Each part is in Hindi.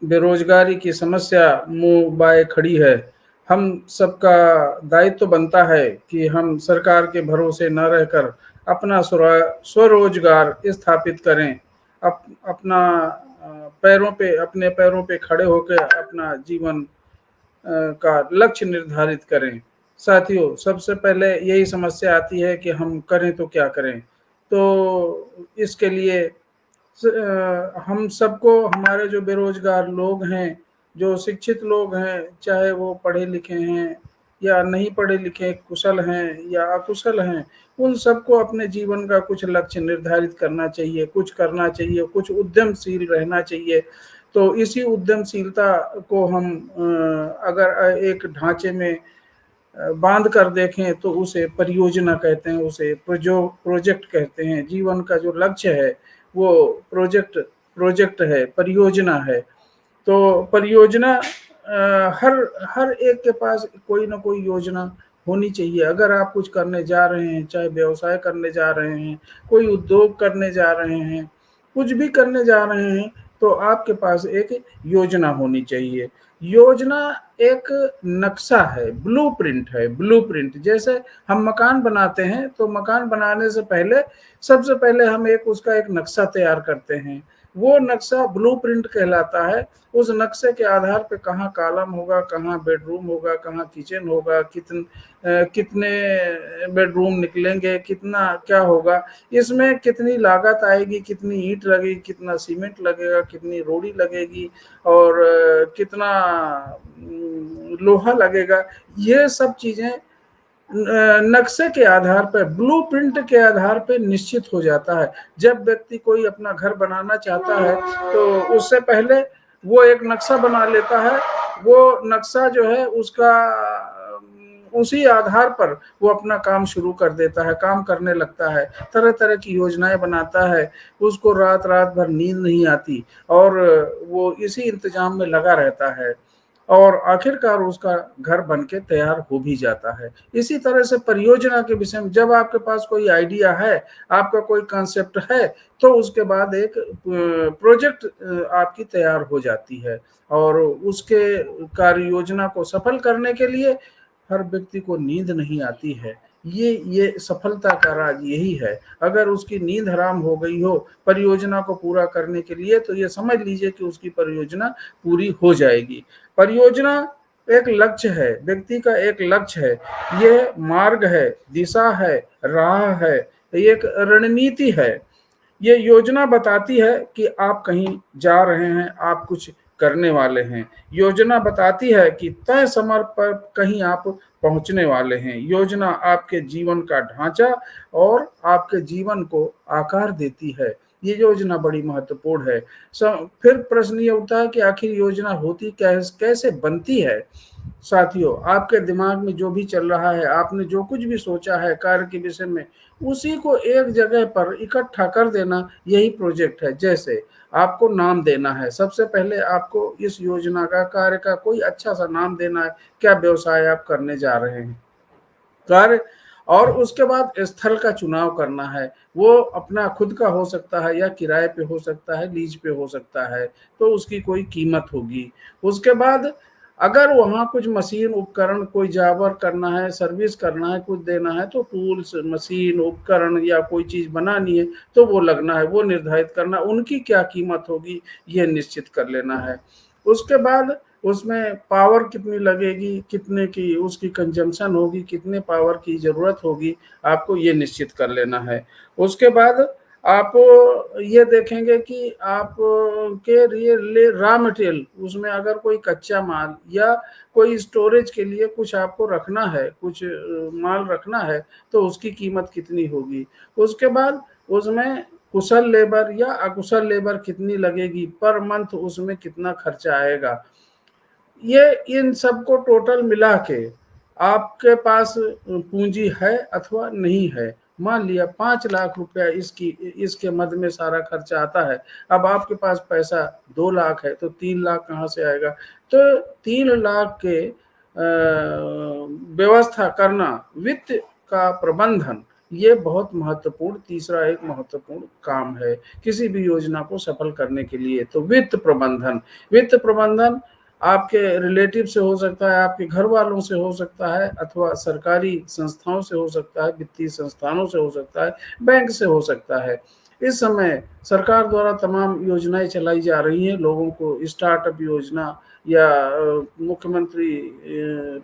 बेरोजगारी की समस्या मुंह बाए खड़ी है। हम सबका दायित्व बनता है कि हम सरकार के भरोसे न रहकर अपना स्वरोजगार स्थापित करें। अपना अपने पैरों पे खड़े होकर अपना जीवन का लक्ष्य निर्धारित करें। साथियों, सबसे पहले यही समस्या आती है कि हम करें तो क्या करें। तो इसके लिए हम सबको, हमारे जो बेरोजगार लोग हैं, जो शिक्षित लोग हैं, चाहे वो पढ़े लिखे हैं या नहीं पढ़े लिखे, कुशल हैं या अकुशल हैं, उन सबको अपने जीवन का कुछ लक्ष्य निर्धारित करना चाहिए, कुछ करना चाहिए, कुछ उद्यमशील रहना चाहिए। तो इसी उद्यमशीलता को हम अगर एक ढांचे में बांध कर देखें तो उसे परियोजना कहते हैं, उसे प्रोजेक्ट कहते हैं। जीवन का जो लक्ष्य है वो प्रोजेक्ट है, परियोजना है। तो परियोजना हर हर एक के पास कोई ना कोई योजना होनी चाहिए। अगर आप कुछ करने जा रहे हैं, चाहे व्यवसाय करने जा रहे हैं, कोई उद्योग करने जा रहे हैं, कुछ भी करने जा रहे हैं, तो आपके पास एक योजना होनी चाहिए। योजना एक नक्शा है, ब्लूप्रिंट है। ब्लूप्रिंट जैसे हम मकान बनाते हैं, तो मकान बनाने से पहले सबसे पहले हम उसका एक नक्शा तैयार करते हैं। वो नक्शा ब्लूप्रिंट कहलाता है। उस नक्शे के आधार पे कहाँ कॉलम होगा, कहाँ बेडरूम होगा, कहाँ किचन होगा, कितने बेडरूम निकलेंगे, कितना क्या होगा, इसमें कितनी लागत आएगी, कितनी ईंट लगेगी, कितना सीमेंट लगेगा, कितनी रोड़ी लगेगी और कितना लोहा लगेगा। ये सब चीजें नक्शे के आधार पर, ब्लूप्रिंट के आधार पर निश्चित हो जाता है। जब व्यक्ति कोई अपना घर बनाना चाहता है तो उससे पहले वो एक नक्शा बना लेता है। वो नक्शा जो है उसका उसी आधार पर वो अपना काम शुरू कर देता है, काम करने लगता है, तरह तरह की योजनाएं बनाता है। उसको रात रात भर नींद नहीं आती और वो इसी इंतजाम में लगा रहता है और आखिरकार उसका घर बनके तैयार हो भी जाता है। इसी तरह से परियोजना के विषय में, जब आपके पास कोई आइडिया है, आपका कोई कॉन्सेप्ट है, तो उसके बाद एक प्रोजेक्ट आपकी तैयार हो जाती है और उसके कार्य योजना को सफल करने के लिए हर व्यक्ति को नींद नहीं आती है। ये सफलता का राज यही है। अगर उसकी नींद हराम हो गई हो परियोजना को पूरा करने के लिए, तो ये समझ लीजिए कि उसकी परियोजना पूरी हो जाएगी। परियोजना एक लक्ष्य है, व्यक्ति का एक लक्ष्य है। ये मार्ग है, दिशा है, राह है, ये एक रणनीति है। ये योजना बताती है कि आप कहीं जा रहे हैं, आप कुछ करने वाले हैं। योजना बताती है कि तय समय पर कहीं आप पहुंचने वाले हैं। योजना आपके जीवन का ढांचा और आपके जीवन को आकार देती है। ये योजना बड़ी महत्वपूर्ण है। फिर प्रश्न ये उठता है कि आखिर योजना होती कैसे बनती है। साथियों, आपके दिमाग में जो भी चल रहा है, आपने जो कुछ भी सोचा है कार्य के विषय में, उसी को एक जगह पर इकट्ठा कर देना, यही प्रोजेक्ट है। जैसे आपको नाम देना है, सबसे पहले आपको इस योजना का, कार्य का कोई अच्छा सा नाम देना है। क्या व्यवसाय आप करने जा रहे हैं, कार्य, और उसके बाद स्थल का चुनाव करना है। वो अपना खुद का हो सकता है या किराए पे हो सकता है, लीज पे हो सकता है, तो उसकी कोई कीमत होगी। उसके बाद अगर वहाँ कुछ मशीन उपकरण, कोई जावर करना है, सर्विस करना है, कुछ देना है, तो टूल्स, मशीन, उपकरण या कोई चीज़ बनानी है तो वो लगना है, वो निर्धारित करना, उनकी क्या कीमत होगी ये निश्चित कर लेना है। उसके बाद उसमें पावर कितनी लगेगी, कितने की उसकी कंजम्पशन होगी, कितने पावर की ज़रूरत होगी, आपको ये निश्चित कर लेना है। उसके बाद आप ये देखेंगे कि आप के लिए रॉ मटेरियल, उसमें अगर कोई कच्चा माल या कोई स्टोरेज के लिए कुछ आपको रखना है, कुछ माल रखना है, तो उसकी कीमत कितनी होगी। उसके बाद उसमें कुशल लेबर या अकुशल लेबर कितनी लगेगी, पर मंथ उसमें कितना खर्चा आएगा। ये इन सबको टोटल मिला के आपके पास पूंजी है अथवा नहीं है। मान लिया 5 लाख रुपया इसके मद में सारा खर्चा आता है। अब आपके पास पैसा 2 लाख है, तो 3 लाख कहाँ से आएगा। तो 3 लाख के व्यवस्था करना, वित्त का प्रबंधन, ये बहुत महत्वपूर्ण तीसरा एक महत्वपूर्ण काम है किसी भी योजना को सफल करने के लिए। तो वित्त प्रबंधन आपके रिलेटिव से हो सकता है, आपके घर वालों से हो सकता है, अथवा सरकारी संस्थाओं से हो सकता है, वित्तीय संस्थानों से हो सकता है, बैंक से हो सकता है। इस समय सरकार द्वारा तमाम योजनाएं चलाई जा रही हैं, लोगों को स्टार्टअप योजना या मुख्यमंत्री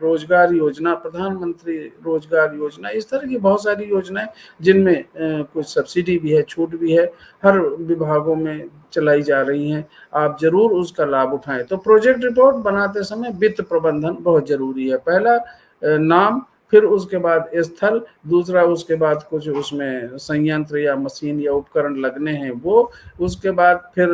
रोजगार योजना, प्रधानमंत्री रोजगार योजना, इस तरह की बहुत सारी योजनाएं जिनमें कुछ सब्सिडी भी है, छूट भी है, हर विभागों में चलाई जा रही हैं। आप जरूर उसका लाभ उठाएं। तो प्रोजेक्ट रिपोर्ट बनाते समय वित्त प्रबंधन बहुत जरूरी है। पहला नाम, फिर उसके बाद स्थल, दूसरा उसके बाद कुछ उसमें संयंत्र या मशीन या उपकरण लगने हैं वो, उसके बाद फिर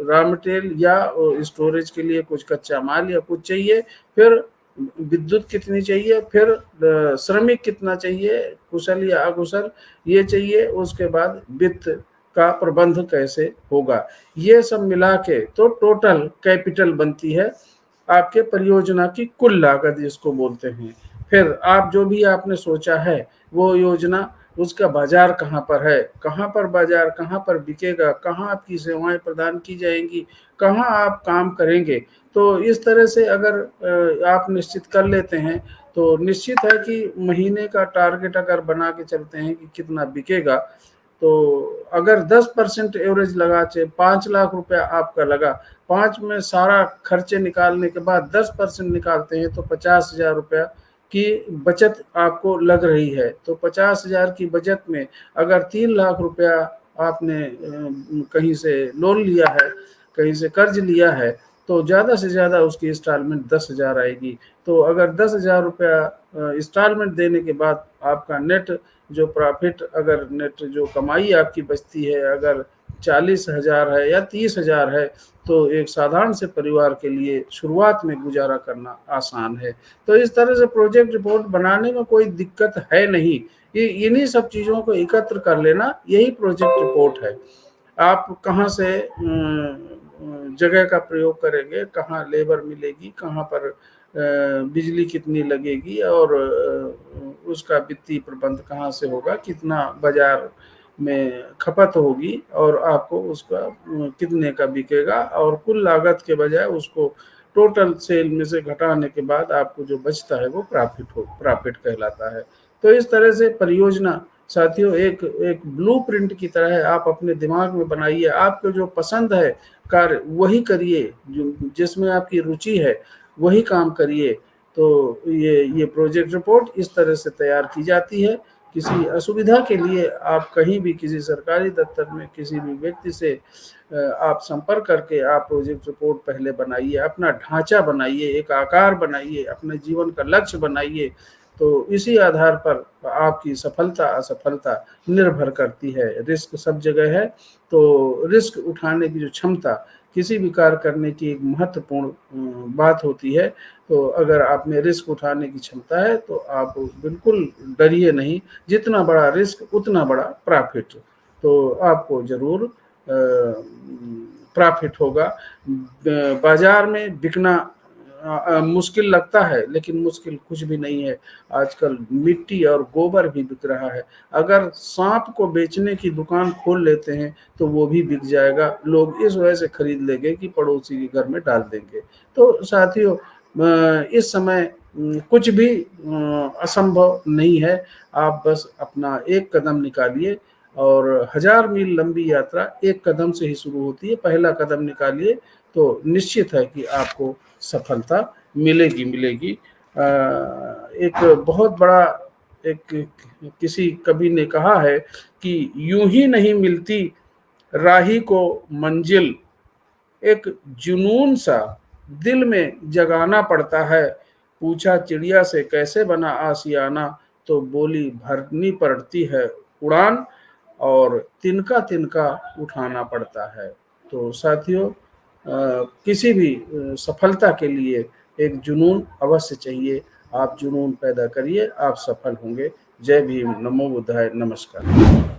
रॉ मटेरियल या स्टोरेज के लिए कुछ कच्चा माल या कुछ चाहिए, फिर विद्युत कितनी चाहिए, फिर श्रमिक कितना चाहिए, कुशल या अकुशल ये चाहिए, उसके बाद वित्त का प्रबंध कैसे होगा, ये सब मिला के तो टोटल कैपिटल बनती है आपके परियोजना की कुल लागत जिसको बोलते हैं। फिर आप जो भी आपने सोचा है वो योजना, उसका बाजार कहाँ पर है, कहाँ पर बाजार, कहाँ पर बिकेगा, कहाँ आपकी सेवाएं प्रदान की जाएंगी, कहाँ आप काम करेंगे। तो इस तरह से अगर आप निश्चित कर लेते हैं तो निश्चित है कि महीने का टारगेट अगर बना के चलते हैं कि कितना बिकेगा, तो अगर 10% एवरेज लगा, चाहे 5 लाख रुपया आपका लगा, 5 में सारा खर्चे निकालने के बाद 10% निकालते हैं तो 50,000 रुपया की बचत आपको लग रही है। तो 50,000 की बचत में अगर 3 लाख रुपया आपने कहीं से लोन लिया है, कहीं से कर्ज लिया है, तो ज़्यादा से ज़्यादा उसकी इंस्टॉलमेंट 10,000 आएगी। तो अगर 10,000 रुपया इंस्टॉलमेंट देने के बाद आपका नेट जो प्रॉफिट, अगर नेट जो कमाई आपकी बचती है अगर 40,000 है या 30,000 है, तो एक साधारण से परिवार के लिए शुरुआत में गुजारा करना आसान है। तो इस तरह से प्रोजेक्ट रिपोर्ट बनाने में कोई दिक्कत है नहीं। ये इन्हीं सब चीज़ों को एकत्र कर लेना, यही प्रोजेक्ट रिपोर्ट है। आप कहाँ से जगह का प्रयोग करेंगे, कहाँ लेबर मिलेगी, कहाँ पर बिजली कितनी लगेगी, और उसका वित्तीय प्रबंध कहाँ से होगा, कितना बाजार में खपत होगी, और आपको उसका कितने का बिकेगा, और कुल लागत के बजाय उसको टोटल सेल में से घटाने के बाद आपको जो बचता है वो प्रॉफिट कहलाता है। तो इस तरह से परियोजना साथियों एक एक ब्लूप्रिंट की तरह है। आप अपने दिमाग में बनाइए, आपको जो पसंद है कार्य वही करिए, जो जिसमें आपकी रुचि है वही काम करिए। तो ये प्रोजेक्ट रिपोर्ट इस तरह से तैयार की जाती है। किसी असुविधा के लिए आप कहीं भी किसी सरकारी दफ्तर में किसी भी व्यक्ति से आप संपर्क करके आप प्रोजेक्ट रिपोर्ट पहले बनाइए, अपना ढांचा बनाइए, एक आकार बनाइए, अपने जीवन का लक्ष्य बनाइए। तो इसी आधार पर आपकी सफलता असफलता निर्भर करती है। रिस्क सब जगह है, तो रिस्क उठाने की जो क्षमता किसी भी कार्य करने की एक महत्वपूर्ण बात होती है। तो अगर आप में रिस्क उठाने की क्षमता है तो आप बिल्कुल डरिए नहीं, जितना बड़ा रिस्क उतना बड़ा प्रॉफिट। तो आपको ज़रूर प्रॉफिट होगा। बाजार में बिकना मुश्किल लगता है, लेकिन मुश्किल कुछ भी नहीं है। आजकल मिट्टी और गोबर भी बिक रहा है। अगर सांप को बेचने की दुकान खोल लेते हैं तो वो भी बिक जाएगा। लोग इस वजह से खरीद लेंगे कि पड़ोसी के घर में डाल देंगे। तो साथियों, इस समय कुछ भी असंभव नहीं है। आप बस अपना एक कदम निकालिए, और 1000 मील लंबी यात्रा एक कदम से ही शुरू होती है। पहला कदम निकालिए तो निश्चित है कि आपको सफलता मिलेगी। एक बहुत बड़ा एक किसी कवि ने कहा है कि यूं ही नहीं मिलती राही को मंजिल, एक जुनून सा दिल में जगाना पड़ता है। पूछा चिड़िया से कैसे बना आशियाना, तो बोली भरनी पड़ती है उड़ान, और तिनका तिनका उठाना पड़ता है। तो साथियों, किसी भी सफलता के लिए एक जुनून अवश्य चाहिए। आप जुनून पैदा करिए, आप सफल होंगे। जय भीम, नमो बुद्धाय, नमस्कार।